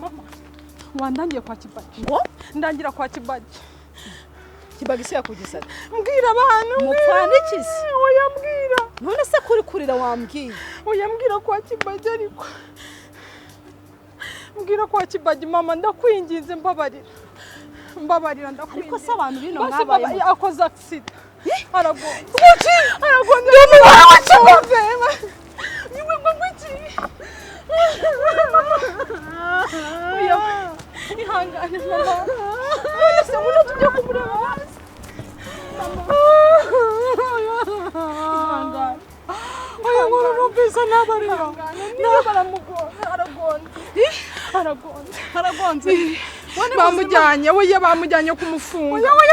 mama wandangiye kwa Kibagi ngo ndangira kwa Kibagi Kibagi se yakugisana mbwira abantu mupfanikize oya mbwira none se kuri kurira wambwiye oya mbwira kwa Kibagi ariko mbwira kwa Kibagi mama ndakwinginze mbabarira ndakwinginze ariko se abantu bino mwabaye akoze accident aragonze ndumwana wa Kibagi niwe ngwiki oya ihangane mama none se uno tujye kumureba hasi ihangane oya ngoro numvise nabarira aragonze bamujyanye oya bamujyanye kumufunga we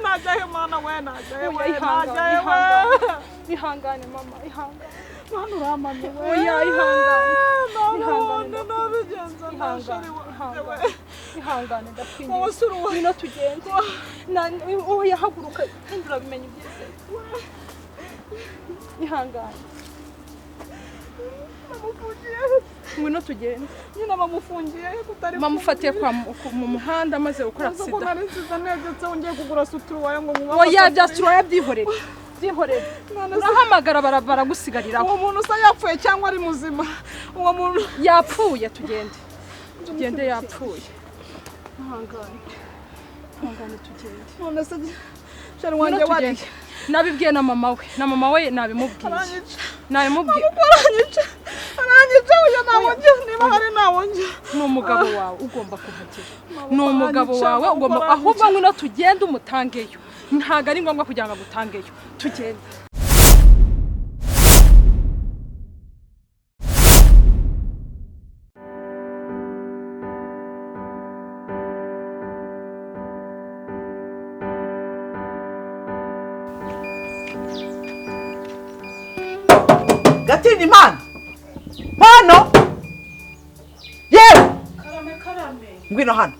najaye mana we najaye ihangane mama ihangane mwana uramanye we oya ihangane nabigenza ihangane ndakwinginze ngwino tugende oya haguruka kandi urabimenya byose ihangane ngwino tugende nyina bamufungiye kutari bamufatiye mu muhanda maze gukora accident nariziza negetse ungiye kugura suturuwaye ngo oya byasuruwaye byihorere urahamagara baragusigariraho uwo muntu usa yapfuye cyangwa ari muzima uwo muntu yapfuye tugende yapfuye ihangane tugende none se shari wanjye wari nabibwiye na mama we nabimubwiye aranyica uya nawonje niba hari nawonje ni umugabo wawe ugomba kuvugira ni umugabo wawe ugomba ahubwo ngwino tugende umutangeyo ntago ari ngombwa kugira ngo agutangeyo tugende Gatini man hano yewe karame ngwino hano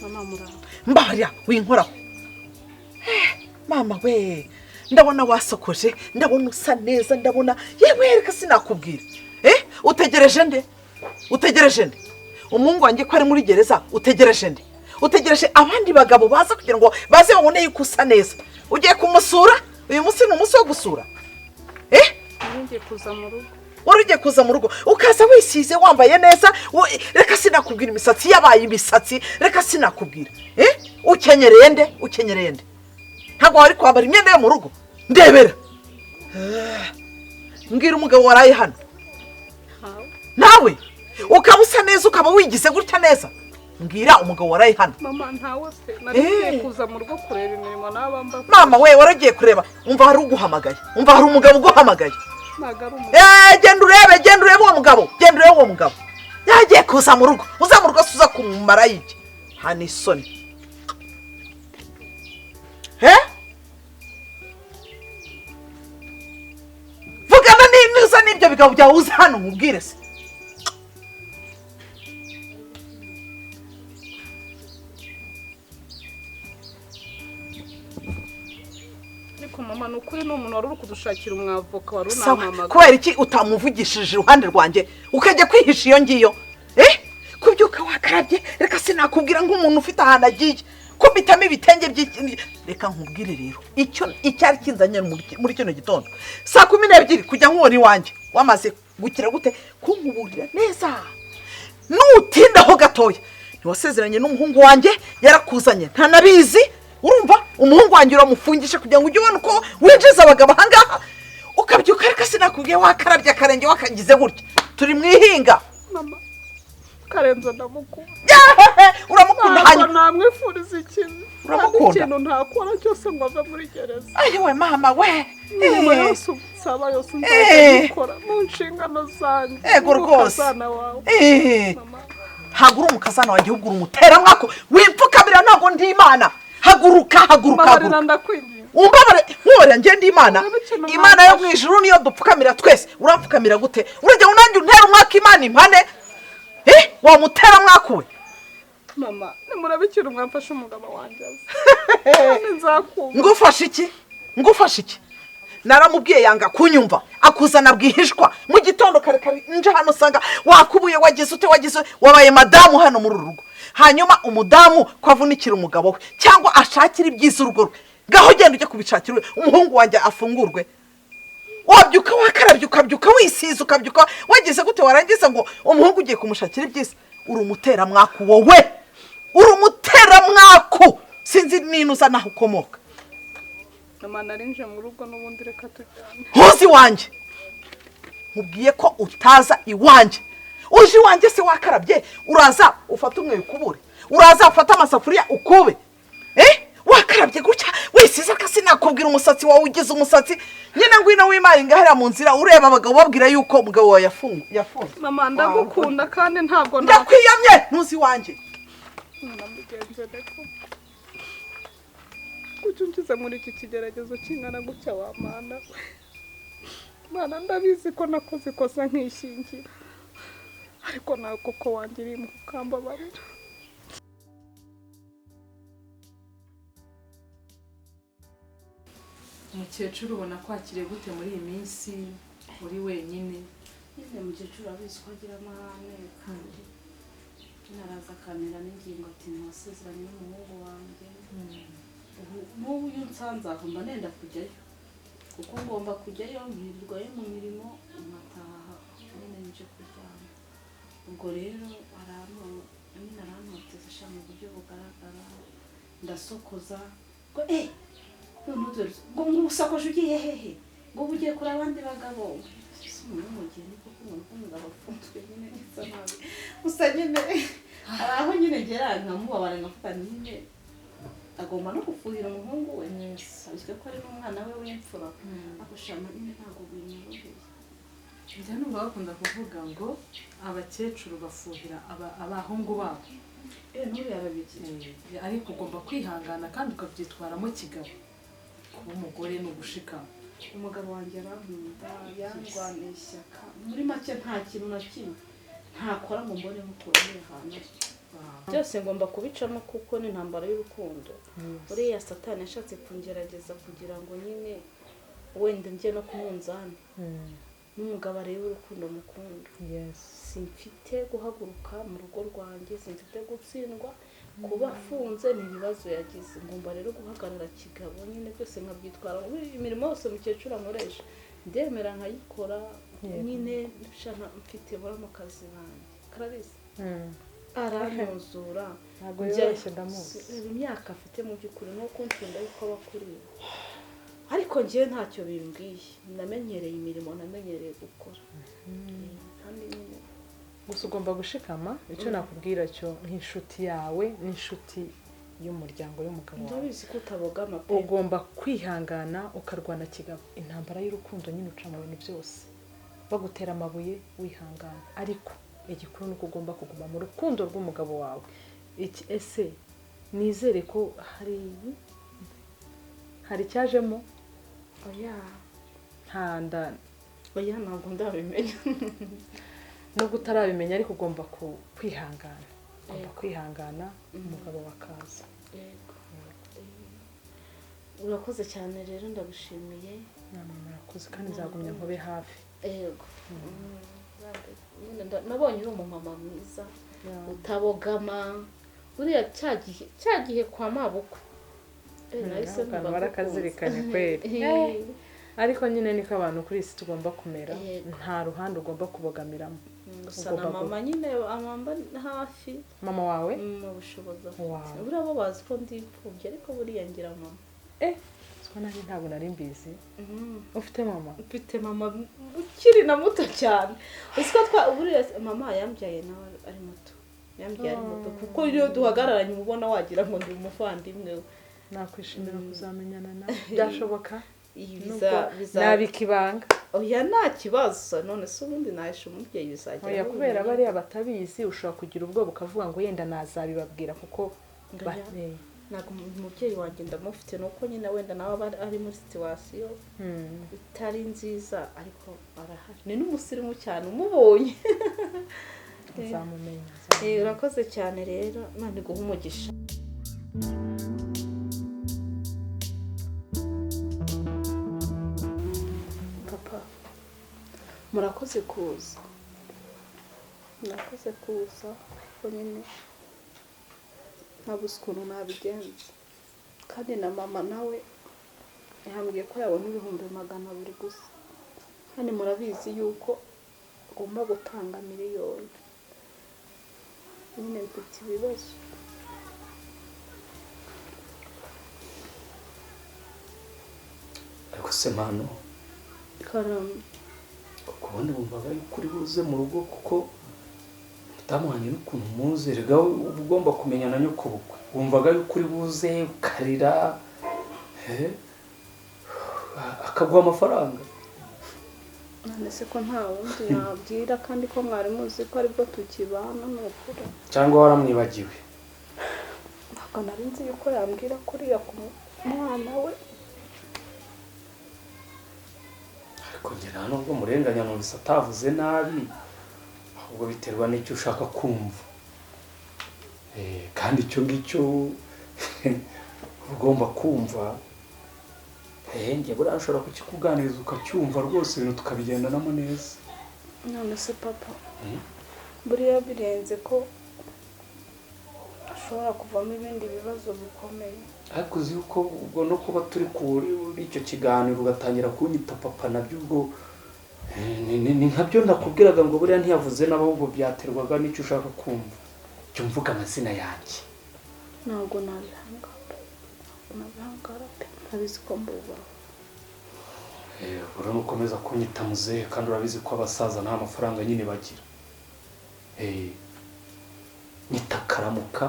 mama muraba mbabarira winkoraho mama we ndabona wasokoje ndabona usa neza ndabona yewe reka sinakubwira utegereje nde umuhungu wanjye ko ari muri gereza utegereje abandi bagabo baza kugira ngo baze babone yuko usa neza ugiye kumusura uyu munsi ni umunsi wo gusura ngiye kuza mu rugo wari ugiye kuza mu rugo ukaza wisize wambaye neza reka sinakubwira imisatsi yabaye imisatsi reka sinakubwira ukenyereye nde ntabwo wari kwambara imyenda yo mu rugo ndebera mbwira umugabo waraye hano nawe ukaba usa neza ukaba wigize gutya neza mbwira umugabo waraye hano mama ntawe se nari kuza mu rugo kureba imirimo n'abamba mama we waragiye kureba umva hari uguhamagaye umva hari umugabo uguhamagaye genda urebe uwo mugabo yagiye kuza mu rugo uza mu rugo suza kumumara yiki hano isoni vugana niza n'ibyo bigabo byawe uza hano mubwire se mama nukuri no umuntu wari uri kudushakira umwavoka wari unamamaga kubera iki utamuvugishije iruhande rwanjye ukajya kwihisha iyo ngiyo kubyuka wakarabye reka sinakubwira nk'umuntu ufite ahantu agiye kumbitamo ibitenge by'ikindi reka nkubwire rero icyari kinzanye muri kino gitondo 12:00 kujya nkubona iwanjye wamaze gukira gute kunkuburira neza nutindaho gatoya ntiwasezeranye n'umuhungu wanjye yarakuzanye ntanabizi urumva umuhungu wanjye uramufungisha kugira ngo ujye ubona uko winjiza abagabo ahangaha ukabyuka reka sinakubwiye wakarabye akarenge wakagize gutya turi mwihinga mama Karenzo ndamukunda uramukunda hanyuma namwifuriza ikintu uramukunda ikintu ntakora cyose ngo ave muri gereza ayiwe mama we mama yose saba yose ndakora mu nshingano zanjye ego rwose hagura umukazana wanjye hugura umutera mwako wipfukamira ntago ndi imana haguruka umbabare nkore nge ndi imana yo mu ijuru niyo dupfukamira twese urapfukamira gute urajya unanjye untera umwaka imana impane wa mutera mwakuwe mama nimurabikira umwamfasha umugabo wanjye ngufasha iki naramubwiye yanga kunyumva akuzana bwihishwa mu gitondo kare kare nje hano usanga wakubuye wagize wabaye madamu hano muri rugo hanyuma umudamu kwavunikira umugabo we cyangwa ashakira ibyiza urugo rwe gaho genda ujye kubishakira umuhungu wanjye afungurwe wabyuka wakarabye ukabyuka wisiza ukabyuka wagize gute warangiza ngo umuhungu ugiye kumushakira ibyiza uri umuteramwaku wowe uri umuteramwaku sinzi ninuza naho ukomoka mama narinje mu rugo n'ubundi reka tujyane Hozi wanjye mubwiye ko utaza iwanjye uje iwanjye se wakarabye uraza ufata umwe ukubure uraza ufata amasafuriya ukube wakarabye gutya wisize akasi nakubwira umusatsi wawe ugize umusatsi nyine ngwino wimari ngahera mu nzira ureba abagabo babwira yuko umugabo wawe yafunze mama ndagukunda kandi ntabwo ndakwiyamye ntuzi wanjye kucyunjize muri iki kigeragezo kingana gutya wa mana ndabizi ko nakoze ikosa nkishingira ariko nawe koko wangiriye mu kukambabarira umukecuru ubona kwakiriye gute muri iyi minsi uri wenyine nyine umukecuru abizi ko agira amahane kandi naraza akamera n'ingingo ati ntasezeranye n'umuhungu wanjye n'ubu iyo nsanze aho mba nenda kujyayo kuko ngomba kujyayo nkirirwayo mu mirimo nkataha nyine nje kuryama ubwo rero nyine arantoteza sha mu buryo bugaragara ndasokoza ngo ngo usakoje ugiye hehe ngo ugiye kuri abandi bagabo umuntu mugiye niko kumugabo afunzwe nyine nisa nabi gusa nyine araho nyine ngera nkamubabara ngafuka nyine agomba no gufuhira umuhungu we bizwe ko ari n'umwana we w'imfura agushama nyine ntabwo binyoroheye njya numva bakunda kuvuga ngo abakecuru bafuhira abahungu babo n'ubu yarabigiye ariko ugomba kwihangana kandi ukabyitwaramo kigabo kuba umugore ni ugushikama umugabo wanjye arankunda yangwana ishyaka muri make nta kintu na kimwe ntakora mu mbone mukuru ahantu byose ngomba kubicamo kuko ni intambara y'urukundo uriya satani yashatse kungerageza kugira ngo nyine wenda njye no kumunzani n'umugabo areba urukundo mukunda simfite guhaguruka mu rugo rwanjye simfite gutsindwa kuba afunze ni ibibazo yagize ngomba rero guhagarara kigabo nyine byose nkabyitwara imirimo yose mukecuru amuresha ndemera nkayikora nyine nshaka mfite bora mu kazi banjye karabise aranuzura ntabwo yoroshye ndamuzi imyaka afite mu by'ukuri no kunshinda yuko abakuriye ariko njye ntacyo bimbwiye namenyereye imirimo namenyereye gukora kandi nyine gusa ugomba gushikama icyo nakubwira cyo nk'inshuti yawe n'inshuti y'umuryango y'umugabo wawe ndabizi ko utabogama pe ugomba kwihangana ukarwana kigabo intambara y'urukundo nyine uca mu bintu byose bagutera amabuye wihangana ariko igikuru nuko ugomba kuguma mu rukundo rw'umugabo wawe ese nizere ko hari cyajemo oya oya ntabwo ndabimenya nubwo utarabimenya ariko ugomba kwihangana umugabo wakaza urakoze cyane rero ndagushimiye murakoze kandi nzagumya nkube hafi yego nabonye uri umumama mwiza utabogama uriya cyagihe kwa mabukwe nahise barakazirikanye kweri ariko nyine niko abantu kuri isi tugomba kumera nta ruhande ugomba kubogamiramo gusa na mama nyine amamba hafi mama wawe mu bushobozi buriya bo bazi ko ndi imfubyi ariko buriya ngira mama siko nari ntabwo nari mbizi ufite mama mfite mama ukiri na muto cyane usiko buriya mama yambyaye nawe ari muto yambyaye ari muto kuko iyo duhagararanye ubona wagira ngo ndi umuvandimwe we nakwishimira kuzamenyana nawe byashoboka nabikibanga oya nta kibazo none se ubundi nahisha umubyeyi bizajya oya kubera bariya batabizi ushobora kugira ubwoba ukavuga ngo yenda nazabibabwira kuko ntabwo umubyeyi wanjye ndamufite nuko nyine wenda nawe ari muri situwasiyo itari nziza ariko arahari ni n'umusirimu cyane umubonye uzamumenya urakoze cyane rero none guha umugisha murakoze kuza ariko nyine ntabuze ukuntu nabigenza kandi na mama nawe yambwiye ko yabona 200,000 gusa kandi murabizi yuko agomba gutanga miliyoni nyine mfite ibibazo ariko se mano karame kubona bumvaga kuri buze mu rugo kuko mutamuhanye n'ukuntu muze rega ugomba kumenya na nyoko bukwe wumvaga kuri buze ukarira akaguha amafaranga none se ko nta wundi yabwira kandi ko mwari muzi ko aribwo tukibana n'ukuri cyangwa waramwibagiwe ntabwo nari nzi yuko yambwira kuriya ku mwana we ariko ngira nubwo murenganya numvise atavuze nabi ahubwo biterwa n'icyo ushaka kumva kandi icyo ngicyo ugomba kumva njye buriya nshobora kukikuganiriza ukacyumva rwose ibintu tukabigendanamo neza none se papa buriya birenze ko ashobora kuvamo ibindi bibazo bikomeye ariko uzi yuko ubwo no kuba turi kuri icyo kiganiro ugatangira kunyita papa nabyo ubwo ni nkabyo nakubwiraga ngo buriya ntiyavuze n'abahubwo byaterwaga n'icyo ushaka kumva jya umvuga amazina yanjye ntabwo nabihangara pe ntabizi ko mbubaho urabona ukomeza kunyita muzehe kandi urabizi ko abasaza nta mafaranga nyine bagira nyita karamuka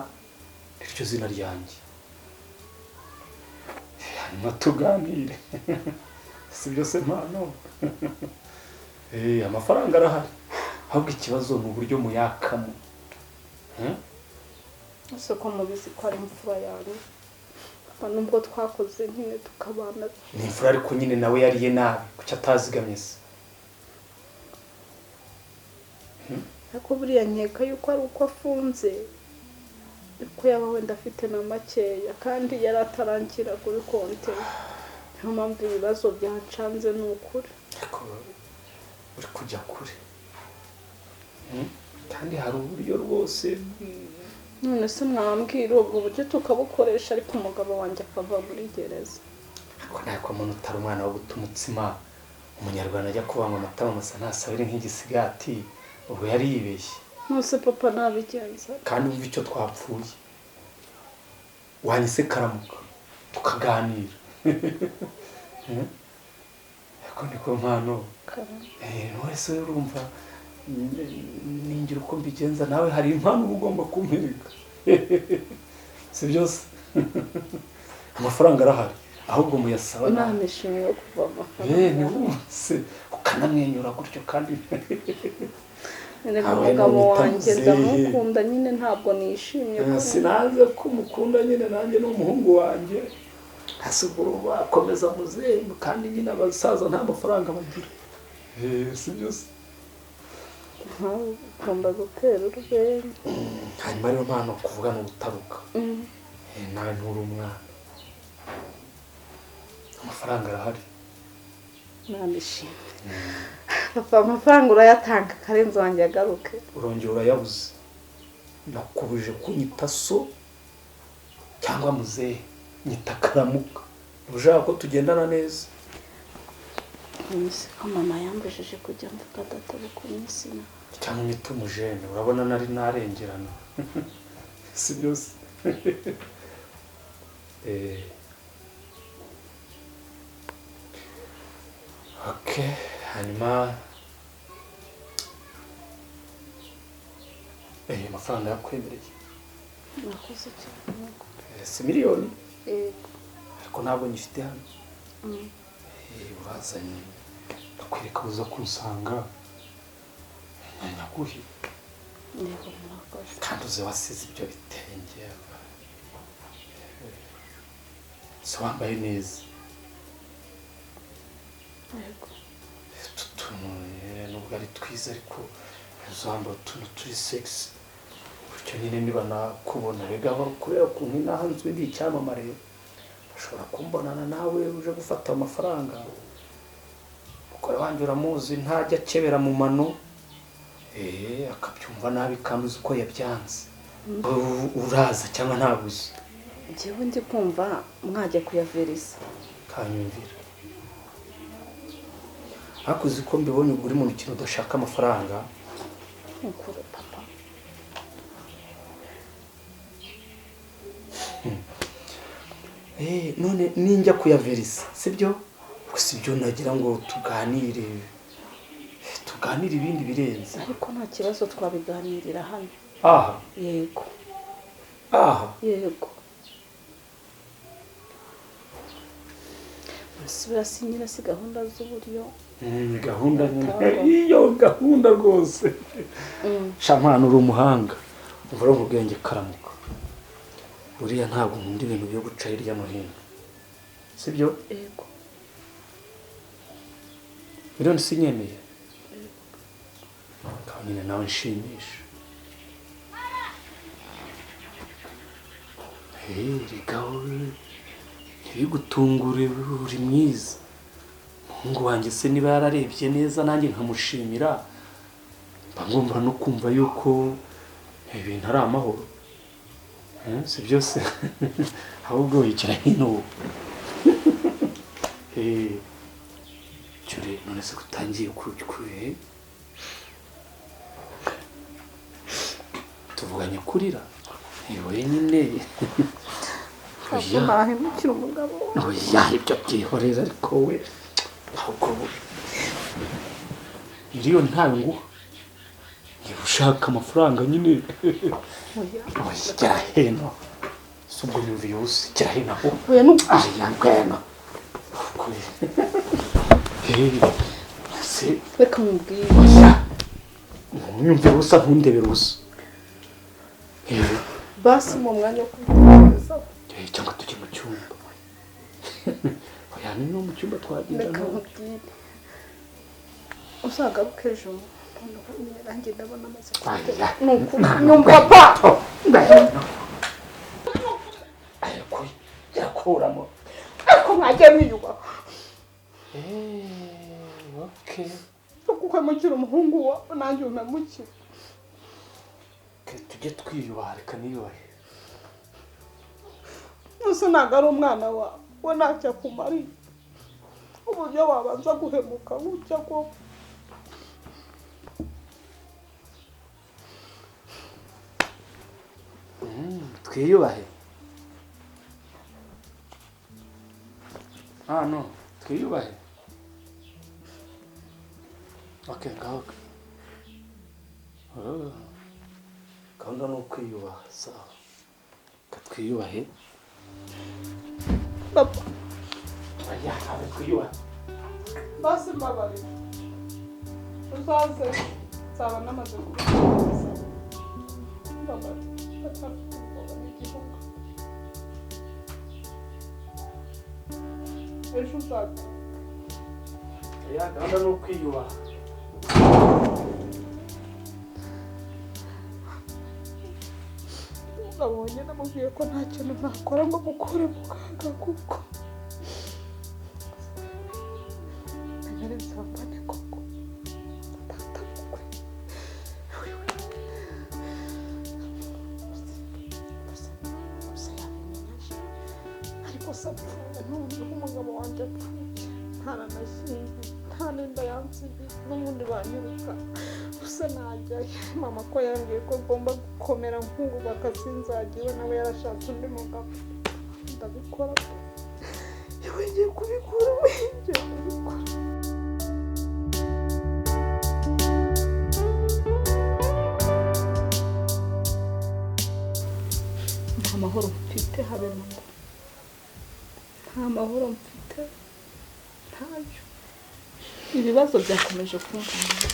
iryo zina ryanjye hanyuma tuganire si byo se mpano amafaranga arahari ahubwo ikibazo ni uburyo muyakamo ese ko mubizi ko ari imfura yawe nubwo twakoze nyine tukabana ni imfura ariko nyine nawe yariye nabi kuki atazigamye se ariko buriya nkeka yuko ari uko afunze ko yaba wenda afite na makeya kandi yari atarangira kuri konte niyo mpamvu ibibazo byancanze ni ukuri ariko uri kujya kure kandi hari uburyo rwose none se mwambwira ubwo buryo tukabukoresha ariko umugabo wanjye akava muri gereza ariko ntabwo umuntu utari umwana wo guta umutsima umunyarwanda ajya kubanga amata masa ntasabire nk'igisigati ubwo yari yibeshye nose papa nabigenza kandi wumva icyo twapfuye wanyise karamuka tukaganira ariko niko mpano wese urumva ningira uko mbigenza nawe hari impano uba ugomba kumpereka si byose amafaranga arahari ahubwo muyasaba inama ishimwe yo kuva amafaranga ni wose ukanamwenyura gutyo kandi umugabo wanjye ndamukunda nyine ntabwo nishimye sinaze ko umukunda nyine nanjye n'umuhungu wanjye hasubura bakomeza muzehe kandi nyine abasaza nta mafaranga bagira si byose ugomba gutera urwenya hanyuma rero mpano kuvuga ni ubutaruka nawe nturi umwana amafaranga arahari nandishimye papa amafaranga urayatanga karenzi wanjye agaruke urongera urayabuze nakubuje kunyita so cyangwa muzehe nyita karamuka ushaka ko tugendana neza nise ko mama yambujije kujya mvuga data buko n'isina cyangwa nyita umujene urabona nari narengerana si byose okay hanyuma amafaranga yakwemereye nakoze cyane si miliyoni ariko ntabwo nyifite hano urazanye bakwereka uza kunsanga nyaguhe kandi uze wasize ibyo bitenge se wambaye neza nubwo ari twiza ariko uzambara utuntu turi sexy bityo nyine niba nakubona rega kubera ukuntu inahanzwe ndi icyamamare bashobora kumbonana nawe uje gufata amafaranga kuko umugore wanjye uramuzi ntajya akebera mu mano akabyumva nabi kandi uzi uko yabyanze uraza cyangwa ntabuze njyewe ndi kumva mwajya kuyaverisa kanyumvira ariko uzi ko mbibonye uri mu kintu udashaka amafaranga nkukure papa none ninjya kuyaverisa sibyo gusa ibyo nagira ngo tuganire ibindi birenze ariko nta kibazo twabiganirira hano aha yego aha yego birasinyira si gahunda z'uburyo gahunda iyo gahunda rwose shampana uri umuhanga umva mu bwenge karamuka buriya ntabwo nkunda ibintu byo guca hirya no hino sibyo yego miliyoni sinyemeye nyine nawe nshimisha rigaho ntibigutungure uri mwiza umuhungu wanjye se niba yararebye neza nanjye nkamushimira mba ngomba no kumva yuko ibintu ari amahoro si byose ahubwo wicara hino cyure none se kutangiye kuye tuvuganye kurira yewe nyine oya nahemukira umugabo oya ibyo byihorera ariko we ahubwo miliyoni ntayo nguha niba ushaka amafaranga nyine oya gera hino si ubwo nyumviye ubusa gera hino aho oya aya ngwena se reka mubwire oya nyumviye ubusa ntundebere ubusa basi mu mwanya wo kugerageza cyangwa tujye mu cyumba oya ni no mu cyumba twagenda reka mubwire uzagaruke ejo nanjye ndabona amaze kugera nuko nyumva papa ariko yakuramo ariko mwagiye mwiyubaha okay kukwemukira umuhungu wa nanjye umemukira tujye twiyubaha reka niyubahe ese ntabwo ari umwana wawe we ntacyo akumariye uburyo wabanza guhemuka gutya ko twiyubahe no twiyubahe okay ngaho gahunda ni ukwiyubaha sawa reka twiyubahe papa oya ntabwo twiyubahe basi mbabarira uzaze nzaba namaze kubikora mbabarira ndacafite ubwoba n'igihugu ejo uzaze oya gahunda ni ukwiyubaha nabonye namubwiye ko nta kintu nakora ngo mukure mu kaga kuko nanyeretse abapane koko data bukwe ariko se apfuye n'ubundi umugabo wanjye apfuye ntaranashyingiye nta n'inda yansigiye n'ubundi banyiruka gusa najyayo mama ko yambwiye ko agomba gukomera nk'ubu bakasinzagiye we nawe yarashatse undi mugabo ndabikora yewe ngiye kubikora ngiye kubikora nta mahoro mfite habe mama nta mahoro mfite ntabyo ibibazo byakomeje kumvana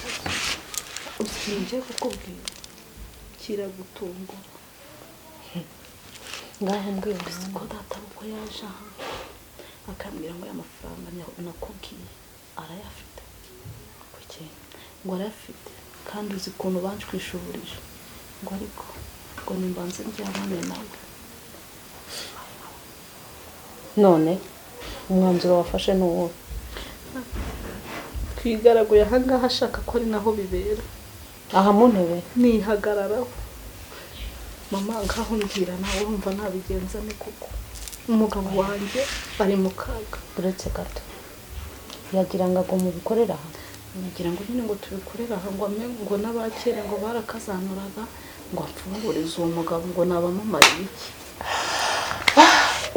usinje kukubwira kiragutungura ngaho mbwira ko data uko yaje aha akambwira ngo y'amafaranga nakubwiye arayafite kuki ngo arayafite kandi uzi ukuntu banshwishurije ngo ariko ngo nimbanze ryabane nawe none umwanzuro wafashe ni uwo twigaraguye ahangaha ashaka ko ari naho bibera aha mu ntebe nihagararaho mama ngaho mbwira nawe urumva nabigenza ne kuko umugabo wanjye ari mu kaga uretse gato yagira ngo agomba bikorera aha ngira ngo nyine ngo tubikorera aha ngo amenye ngo n'abakere ngo barakazanuraga ngo apfungurize uwo mugabo ngo nabamamara iki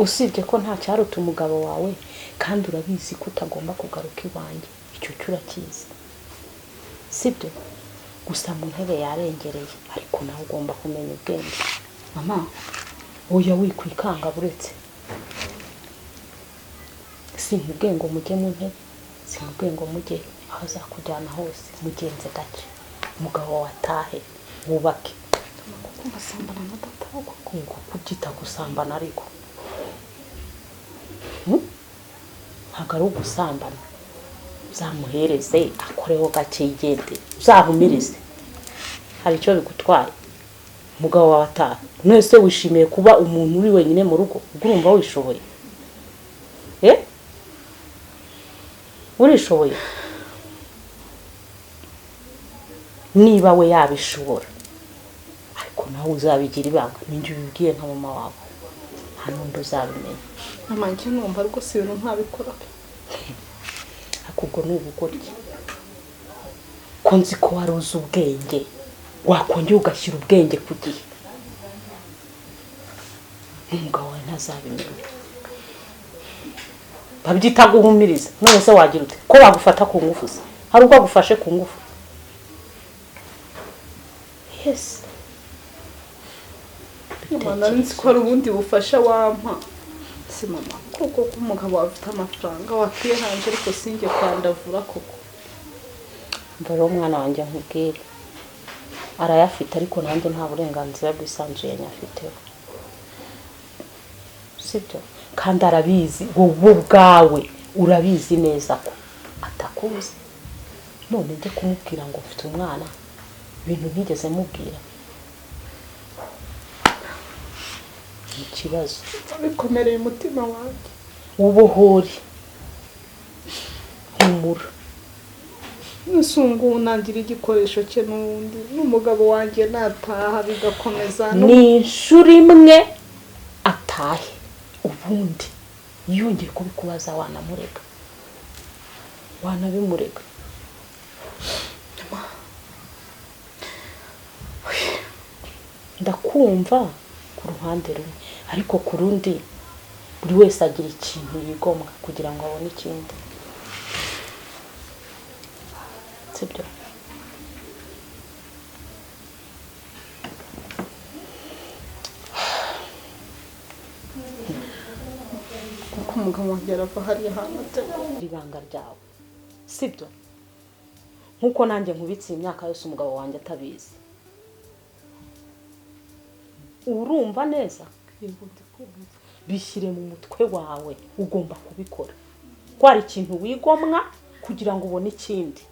usibye ko nta cyaruta umugabo wawe kandi urabizi ko utagomba kugaruka iwanjye icyo cyurakiza sibyo gusa mu ntebe yarengereye ariko nawe ugomba kumenya ubwenge mama oya wikwikanga buretse sinkubwiye ngo mujye mu ntebe sinkubwiye ngo mujye aho azakujyana hose mugenze gake umugabo watahe wubake kuko ngasambana na data kuko kubyita gusambana ariko ntabwo ari ugusambana uzamuhereze akoreho gake yigende uzahumirize hari icyo bigutwaye umugabo wawe ataha mwese wishimiye kuba umuntu uri wenyine mu rugo urumva wishoboye urishoboye niba we yabishobora ariko nawe uzabigira ibanga ninjye ubibwiye nka mama wawe nta n'undi uzabimenya mama njye numva rwose ibintu ntabikora akubwo ni ubugoryi ko nzi ko wari uzi ubwenge wakongera ugashyira ubwenge ku gihe umugabo wawe ntazabimenya babyita guhumiriza none se wagira ute ko bagufata ku ngufu se hari ubwo agufashe ku ngufu yes mama nzi ko ari ubundi bufasha wampa si mama kuko umugabo afite amafaranga wakwiye hanze ariko sinjye kwandavura koko mbere umwana wanjye nkubwire arayafite ariko nanjye nta burenganzira bwisanzuye nyafiteho sibyo kandi arabizi wowe ubwawe urabizi neza ko atakuzi none njye kumubwira ngo mfite umwana ibintu ntigeze mubwira ikibazo bikomereye umutima wanjye ubuhuri humura nsungu nangira igikoresho cye n'undi n'umugabo wanjye nataha bigakomeza ni inshuro imwe atahe ubundi yongeye kubikubaza wanamurega wanabimurega ndakumva ku ruhande rumwe ariko ku rundi buri wese agira ikintu yigomwa kugira ngo abone ikindi sibyo kuko umugabo wanjye arava hariya hantu ategura ibanga ryawe sibyo nkuko nanjye nkubitse imyaka yose umugabo wanjye atabizi urumva neza bishyire mu mutwe wawe ugomba kubikora ko hari ikintu wigomwa kugira ngo ubone ikindi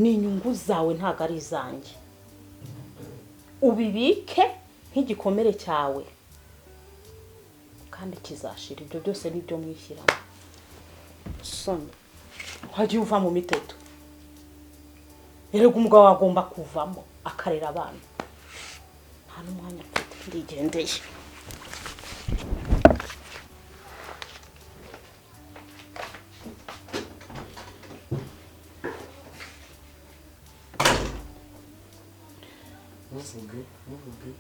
ni inyungu zawe ntabwo ari izanjye ubibike nk'igikomere cyawe kandi kizashira ibyo byose nibyo mwishyiramo soni wagiye uva mu miteto erega umugabo agomba kuvamo akarera abana nta n'umwanya mfite ndigendeye uvuge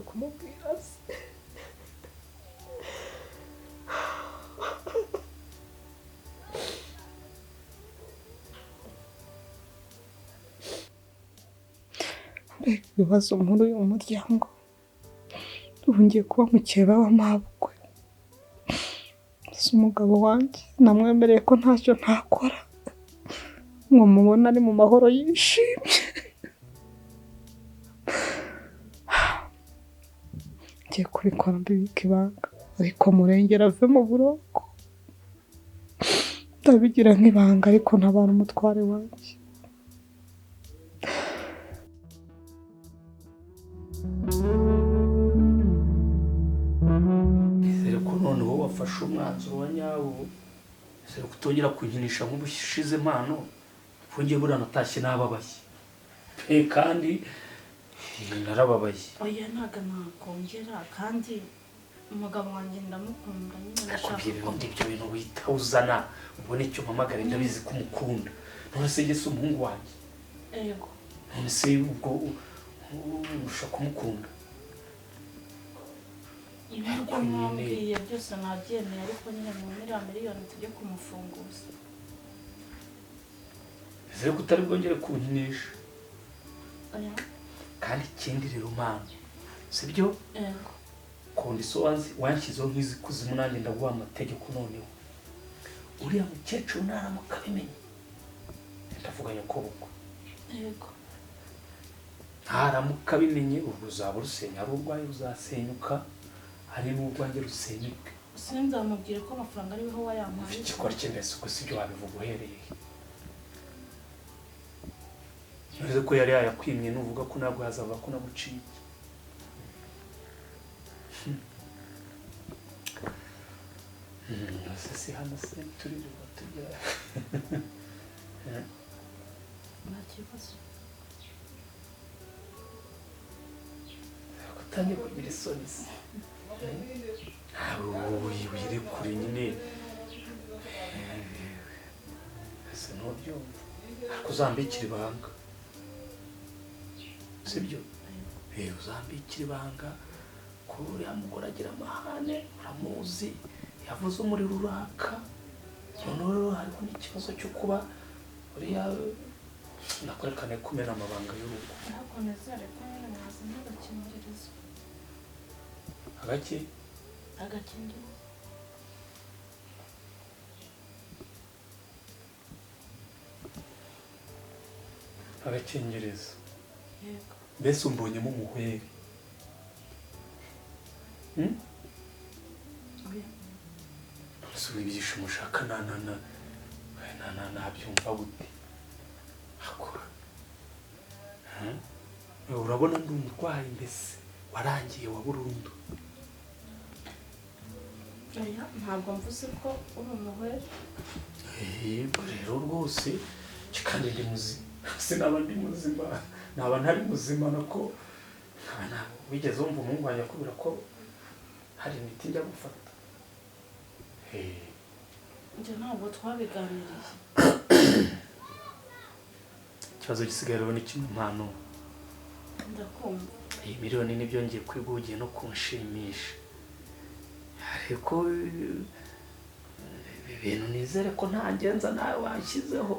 kumubwira se ibibazo muri uyu muryango ubu ngiye kuba mukeba w'amabukwe umugabo wanjye namwemereye ko ntacyo ntakora ngo mubona ari mu mahoro yishimye. Ngiye kubikora mbibika ibanga ariko murengera ave mu buroko ndabigira nk'ibanga ariko ntabara umutware wanjye. Ko noneho wafashe umwanzuro wa nyawo ese kutongera kunkinisha nk'ubushize impano fungiye buriya natashye nababaye kandi narababaye. Oya ntago nakongera kandi umugabo wanjye ndamukunda nyine ndashaka ko ibyo bintu wita uzana ubone icyo mpamagara ndabizi ko umukunda none se ngese umuhungu wanjye yego none se ubwo ushaka kumukunda ibyo mwambwiye byose nabyemeye ariko nyine mu miliyoni tujye kumufunguza. ese kutari bwongere kunkinisha Oya kandi ikindi rero mpano sibyo yego kondiso wanshyizeho nk'izi kuzimu nanjye ndaguha amategeko noneho uriya mukecuru naramuka abimenye ndavuga nyakobukwe yego ntaramuka abimenye ubwo uzaba urusenya ari urwaye ruzasenyuka hari n'urwanjye rusenyuke. sinzamubwire ko amafaranga ariho wayampaye ikikora cy'indese ubwo sibyo wabivuga uhereye ntuzi ko yari yayakwimye nuvuga ko ntabwo yazava ko naguciye. Si hano se turi tujya nta kibazo utangiye kugira isoni se wiri kure nyine ese ntubyumva ariko uzambikira ibanga sibyo uzambikira ibanga ko uriya mugore agira amahane uramuzi yavuze umuriro uraka noneho rero hariho n'ikibazo cyo kuba uriya nakorekane kumena amabanga y'urugo. ntabwo nezere ko nyine mwaza n'agakingirizo agaki agakingirizo agakingirizo yego mbese umbonyemo umuhweri ntuzi wibigisha umushaka nabyumva gute akora urabona ndi umurwayi mbese warangiye wa burundu. oya ntabwo mvuze ko uri umuhwere yego rero rwose kandi ndi muzima sinaba ndi muzima naba ntari muzima nako wigeze wumva umuhungu wanjye akubwira ko hari imiti njya gufata. njye ntabwo twabiganiriye. ikibazo gisigaye rero ni kimwe mpano ndakumva iyi miliyoni nibyo ngiye kwiga ugiye no kunshimisha ariko ibintu nizere ko nta ngenza nawe washyizeho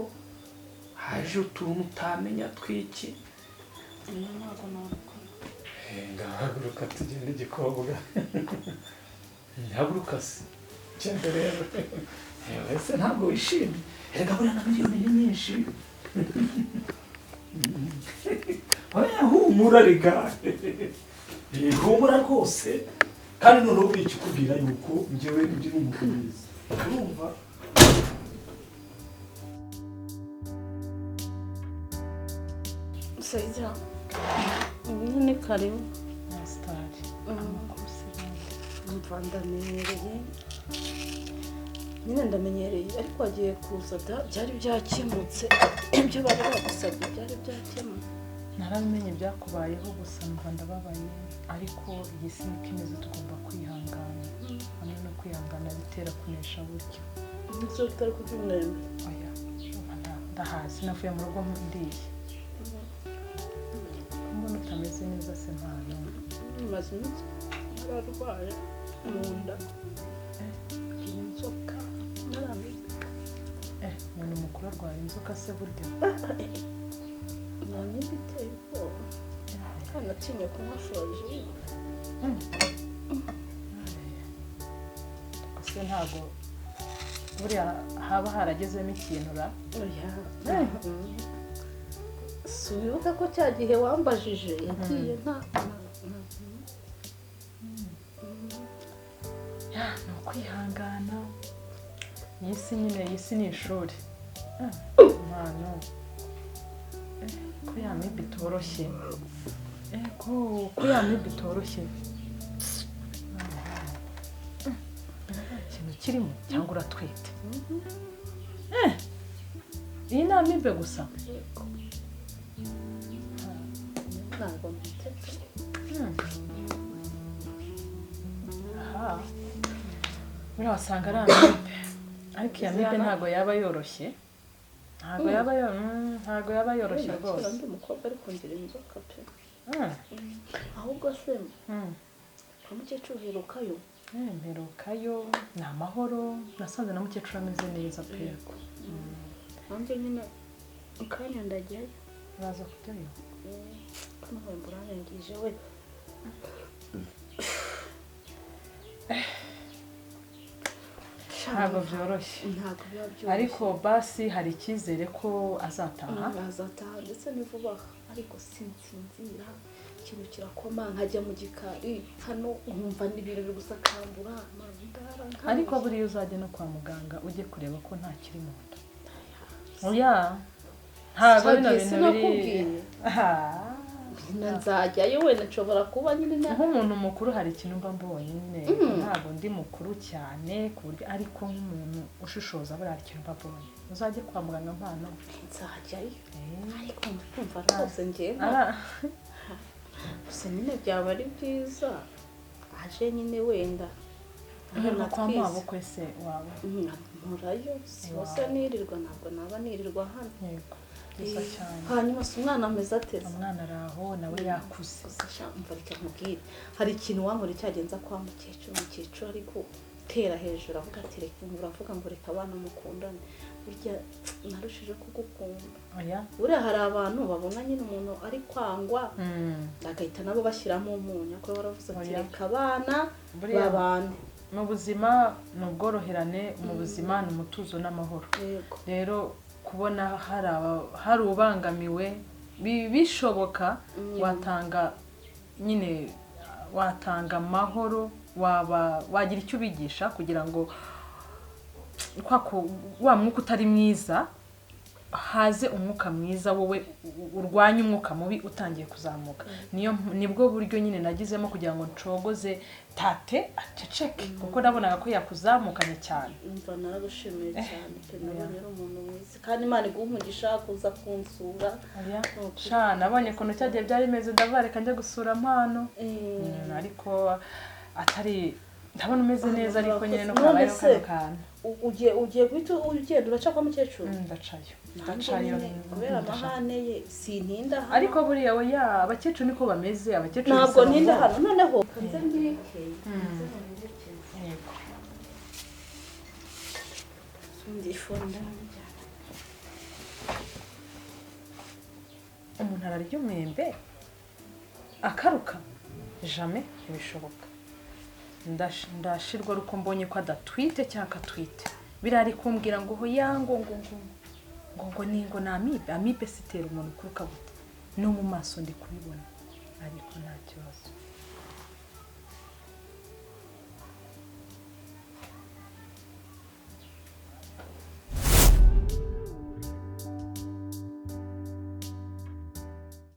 haje utuntu utamenya twiki. oya ntabwo nabikora. ngahaguruka tugende igikobwa haguruka se cyane rero ese ntabwo wishimye erega buriya na miliyoni ni nyinshi. oya humura rega humura rwose kandi noneho uri ikikubwira yuko njyewe ndi n'umukomezi urumva. Sejya ubu ni karibu sitari umva ndamenyereye nyine ndamenyereye ariko wagiye kuza byari byakemutse ibyo bari bagusabye byari byakemutse. narabimenye byakubayeho gusa numva ndababaye ariko iyi si niko imeze tugomba kwihangana hamwe no kwihangana bitera kunesha buryo Nizere utari kubyumwembe. oya ndahazi navuye mu rugo ndiye mbona utameze neza se mpano Maze iminsi nararwaye mu nda inzoka naramize. umuntu mukuru arwara inzoka se burya None biteye ubwoba kandi atinya kunywa shoji. ese ntabwo buriya haba haragezemo ikintu ra oya subibuka ko cya gihe wambajije yagiye nta ni ukwihangana iyi si nyine iyi si ni ishuri impano ko ya mibi itoroshye ko ya mibi itoroshye ikintu kirimo cyangwa uratwite iyi ni amibe gusa ntabwo mfite buriya wasanga ari amibe ariko iya mibe ntabwo yaba yoroshye ntabwo yaba yoroshye rwose undi mukobwa ari kongera inzoka pe ahubwo se kwa mukecuru uherukayo mperukayo ni amahoro nasanze na mukecuru ameze neza pe nanjye nyine ukanya ndajyayo uraza kujyayo kano wemba urarengije we ntabwo byoroshye ntabwo biba byoroshye ariko basi hari icyizere ko azataha azataha ndetse ni vuba ariko sinsinzira ikintu kirakoma nkajya mu gikari hano nkumva n'ibintu biri gusakambura ariko buriya uzajya no kwa muganga ujye kureba ko nta kiri mu nda oya ntabwo bino bintu biri nzajyayo wenda nshobora kuba nyine nk'umuntu mukuru hari ikintu mba mbonye nyine ntabwo ndi mukuru cyane ku buryo ariko nk'umuntu ushishoza buriya hari ikintu mba mbonye uzajye kwa muganga mpano nzajyayo ariko ndumva rwose njyewe gusa nyine byaba ari byiza aje nyine wenda uheruka kwa mabukwe se wawe mpurayo hose nirirwa ntabwo naba nirirwa hano yego byiza cyane hanyuma se umwana ameze ateze umwana ari aho nawe yakuze gusa mva reka nkubwire hari ikintu wamuri cyagenza kwa mukecuru ari gutera hejuru avuga ati reka uravuga ngo reka abana mukundane burya narushije kugukunda buriya hari abantu babona nyine umuntu ari kwangwa bagahita nabo bashyiramo umunyu kuko baravuze ati reka abana babane mu buzima ni ubworoherane mu buzima ni umutuzo n'amahoro rero kubona hari ubangamiwe bishoboka watanga amahoro wagira icyo ubigisha kugira ngo wa mwuka utari mwiza haze umwuka mwiza wowe urwanya umwuka mubi utangiye kuzamuka nibwo buryo nyine nagizemo kugira ngo ncogoze tate aceceke kuko nabonaga ko yakuzamukanye cyane umva naragushimiye cyane nabonye ari umuntu mwiza kandi Imana iguha umugisha kuza kunsura nabonye ukuntu cyagiye byari bimeze ndabareka njya gusura mpano ariko atari ndabona umeze neza ariko nyine no kwabayeho kano kantu ugiye guhita ugenda uraca kwa mukecuru ndacayo kubera amahane ye sintinda hano ariko buriya oya abakecuru niko bameze abakecuru ntabwo ntinda hano noneho nze ndekeye yego ndifunda umuntu ararya umwembe akaruka jamais ntibishoboka ndashirwa ruko mbonye ko adatwite cyangwa atwite birari kumbwira ngo hoya ngo ningo na amibe sitera umuntu kuruka gute no mu maso ndi kubibona ariko nta kibazo